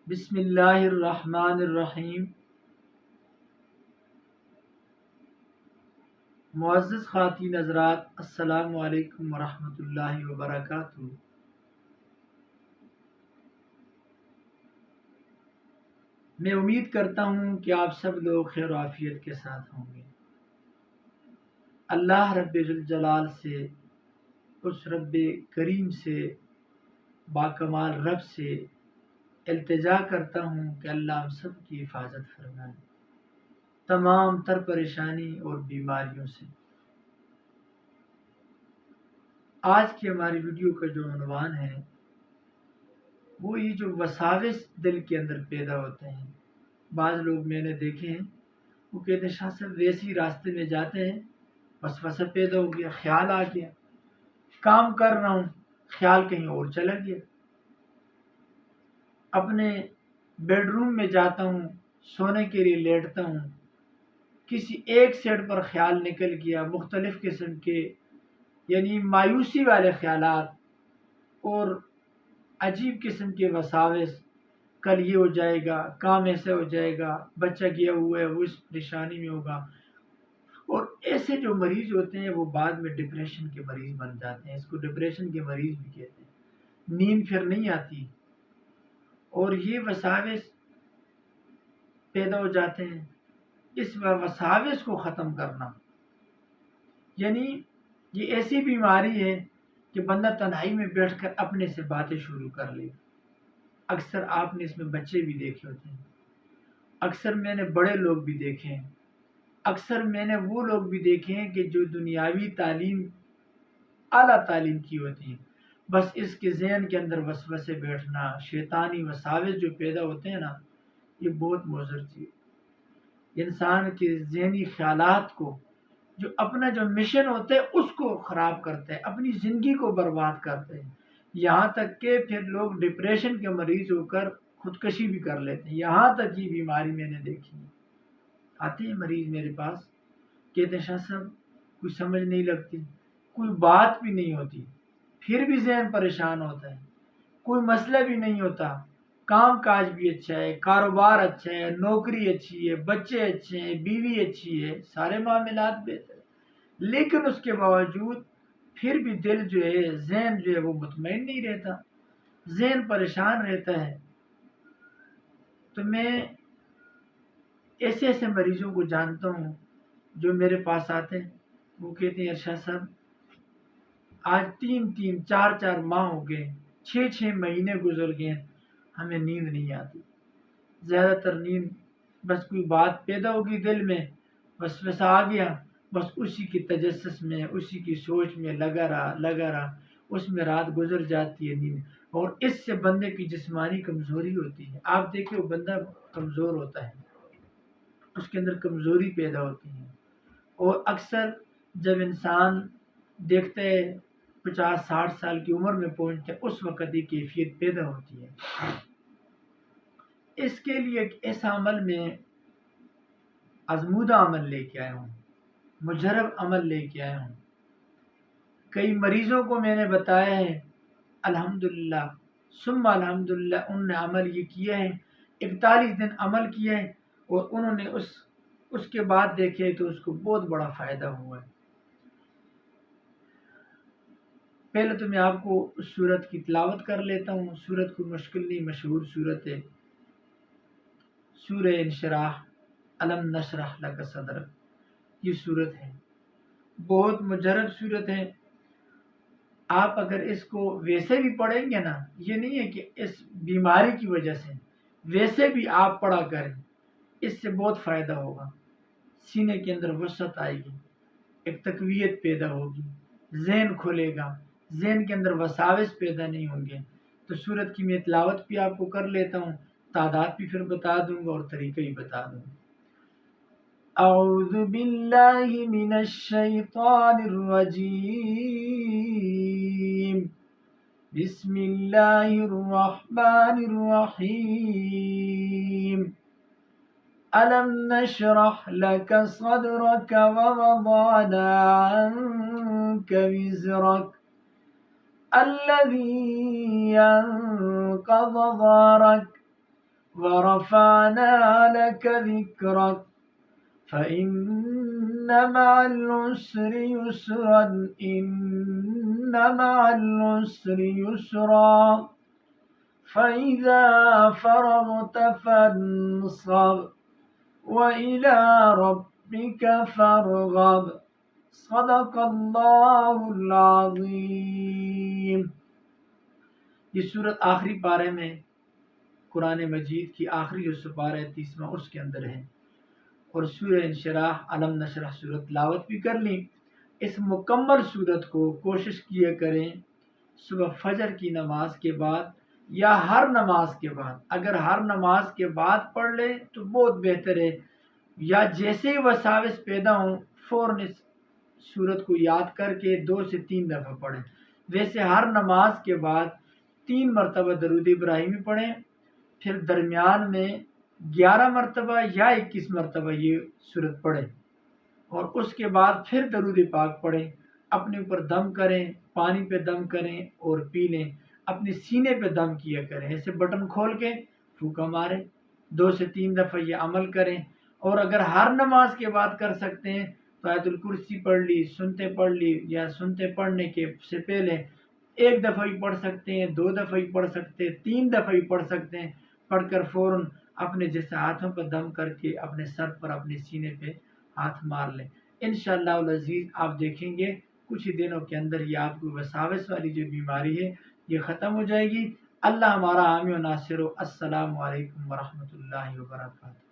بسم اللہ الرحمن الرحیم۔ معزز خواتین حضرات، السلام علیکم ورحمۃ اللہ وبرکاتہ۔ میں امید کرتا ہوں کہ آپ سب لوگ خیر و عافیت کے ساتھ ہوں گے۔ اللہ رب الجلال سے، اس رب کریم سے، باکمال رب سے التجا کرتا ہوں کہ اللہ ہم سب کی حفاظت فرمائے تمام تر پریشانی اور بیماریوں سے۔ آج کی ہماری ویڈیو کا جو عنوان ہے وہ یہ جو وساوس دل کے اندر پیدا ہوتے ہیں۔ بعض لوگ میں نے دیکھے ہیں، وہ کہتے ہیں شاہ صاحب ویسی راستے میں جاتے ہیں، وسوسہ پیدا ہو گیا، خیال آ گیا، کام کر رہا ہوں، خیال کہیں اور چلا گیا، اپنے بیڈ روم میں جاتا ہوں، سونے کے لیے لیٹتا ہوں، کسی ایک سیٹ پر خیال نکل گیا، مختلف قسم کے یعنی مایوسی والے خیالات اور عجیب قسم کے وساوس، کل یہ ہو جائے گا، کام ایسے ہو جائے گا، بچہ گیا ہوا ہے وہ اس پریشانی میں ہوگا۔ اور ایسے جو مریض ہوتے ہیں وہ بعد میں ڈپریشن کے مریض بن جاتے ہیں، اس کو ڈپریشن کے مریض بھی کہتے ہیں۔ نیند پھر نہیں آتی اور یہ وساوس پیدا ہو جاتے ہیں۔ اس وساوس کو ختم کرنا یعنی یہ ایسی بیماری ہے کہ بندہ تنہائی میں بیٹھ کر اپنے سے باتیں شروع کر لے۔ اکثر آپ نے اس میں بچے بھی دیکھے ہوتے ہیں، اکثر میں نے بڑے لوگ بھی دیکھے ہیں، اکثر میں نے وہ لوگ بھی دیکھے ہیں کہ جو دنیاوی تعلیم، اعلیٰ تعلیم کی ہوتی ہیں، بس اس کے ذہن کے اندر وسوسے بیٹھنا، شیطانی وساوس جو پیدا ہوتے ہیں نا، یہ بہت مضر چیز انسان کے ذہنی خیالات کو، جو اپنا جو مشن ہوتا ہے اس کو خراب کرتے ہیں، اپنی زندگی کو برباد کرتے ہیں، یہاں تک کہ پھر لوگ ڈپریشن کے مریض ہو کر خودکشی بھی کر لیتے ہیں۔ یہاں تک یہ بیماری میں نے دیکھی ہے۔ آتے ہیں مریض میرے پاس، کہتے ہیں شاہ صاحب کوئی سمجھ نہیں لگتی، کوئی بات بھی نہیں ہوتی، پھر بھی ذہن پریشان ہوتا ہے، کوئی مسئلہ بھی نہیں ہوتا، کام کاج بھی اچھا ہے، کاروبار اچھا ہے، نوکری اچھی ہے، بچے اچھے ہیں، بیوی اچھی ہے، سارے معاملات بہتر ہیں، لیکن اس کے باوجود پھر بھی دل جو ہے، ذہن جو ہے وہ مطمئن نہیں رہتا، ذہن پریشان رہتا ہے۔ تو میں ایسے ایسے مریضوں کو جانتا ہوں جو میرے پاس آتے ہیں، وہ کہتے ہیں ارشاد صاحب آج 3-4 ماہ ہو گئے، 6 مہینے گزر گئے، ہمیں نیند نہیں آتی، زیادہ تر نیند بس کوئی بات پیدا ہوگی دل میں، وسوسہ آ گیا، بس اسی کی تجسس میں، اسی کی سوچ میں لگا رہا، اس میں رات گزر جاتی ہے نیند۔ اور اس سے بندے کی جسمانی کمزوری ہوتی ہے۔ آپ دیکھیں وہ بندہ کمزور ہوتا ہے، اس کے اندر کمزوری پیدا ہوتی ہے، اور اکثر جب انسان دیکھتا ہے 50-60 سال کی عمر میں پہنچتا ہے، اس وقت یہ کیفیت پیدا ہوتی ہے۔ اس کے لیے ایک ایسا عمل میں آزمودہ عمل لے کے آیا ہوں، مجرب عمل لے کے آیا ہوں۔ کئی مریضوں کو میں نے بتایا ہے، الحمدللہ ثم الحمدللہ، ان نے عمل یہ کیا ہے، 41 دن عمل کیا ہے، اور انہوں نے اس کے بعد دیکھے تو اس کو بہت بڑا فائدہ ہوا ہے۔ پہلے تو میں آپ کو اس سورت کی تلاوت کر لیتا ہوں۔ سورت کوئی مشکل نہیں، مشہور سورت ہے، سورہ انشراح، الم نشرح لک صدرک، یہ سورت ہے، بہت مجرب سورت ہے۔ آپ اگر اس کو ویسے بھی پڑھیں گے نا، یہ نہیں ہے کہ اس بیماری کی وجہ سے، ویسے بھی آپ پڑھا کریں، اس سے بہت فائدہ ہوگا۔ سینے کے اندر وسعت آئے گی، ایک تقویت پیدا ہوگی، ذہن کھلے گا، ذہن کے اندر وساوس پیدا نہیں ہوں گے۔ تو سورت کی میں تلاوت بھی آپ کو کر لیتا ہوں، تعداد بھی پھر بتا دوں گا اور طریقہ ہی بتا دوں گا۔ اعوذ باللہ من الشیطان الرجیم، بسم اللہ الرحمن الرحیم، ألم نشرح لك صدرك ووضعنا عنك وزرك الذي ينقض ظهرك ورفعنا لك ذكرك فإن مع العسر يسرا إن مع العسر يسرا فإذا فرغت فانصب وإلى ربك فارغب صدق اللہ العظیم۔ یہ صورت آخری پارے میں قرآن مجید کی آخری جو سپارہ ہے 30واں اس کے اندر ہے، اور سورہ انشراح علم نشرح صورت تلاوت بھی کر لیں۔ اس مکمل صورت کو کوشش کیا کریں صبح فجر کی نماز کے بعد یا ہر نماز کے بعد، اگر ہر نماز کے بعد پڑھ لیں تو بہت بہتر ہے، یا جیسے ہی وساوس پیدا ہوں فوراً اس صورت کو یاد کر کے 2 سے 3 دفعہ پڑھیں۔ ویسے ہر نماز کے بعد 3 مرتبہ درود ابراہیمی پڑھیں، پھر درمیان میں 11 مرتبہ یا 21 مرتبہ یہ صورت پڑھیں، اور اس کے بعد پھر درود پاک پڑھیں، اپنے اوپر دم کریں، پانی پہ دم کریں اور پی لیں، اپنے سینے پہ دم کیا کریں، ایسے بٹن کھول کے پھونکا ماریں، 2 سے 3 دفعہ یہ عمل کریں۔ اور اگر ہر نماز کے بعد کر سکتے ہیں تو آیت الکرسی پڑھ لی، سنتے پڑھ لی، یا سنتے پڑھنے کے سے پہلے 1 دفعہ ہی پڑھ سکتے ہیں، 2 دفعہ ہی پڑھ سکتے ہیں، 3 دفعہ ہی پڑھ سکتے ہیں، پڑھ کر فوراً اپنے جیسے ہاتھوں پر دم کر کے اپنے سر پر اپنے سینے پہ ہاتھ مار لیں۔ انشاءاللہ العزیز آپ دیکھیں گے کچھ ہی دنوں کے اندر یہ آپ کو وساوس والی جو بیماری ہے یہ ختم ہو جائے گی۔ اللہ ہمارا حامی و ناصر ہو۔ السلام علیکم ورحمۃ اللہ وبرکاتہ۔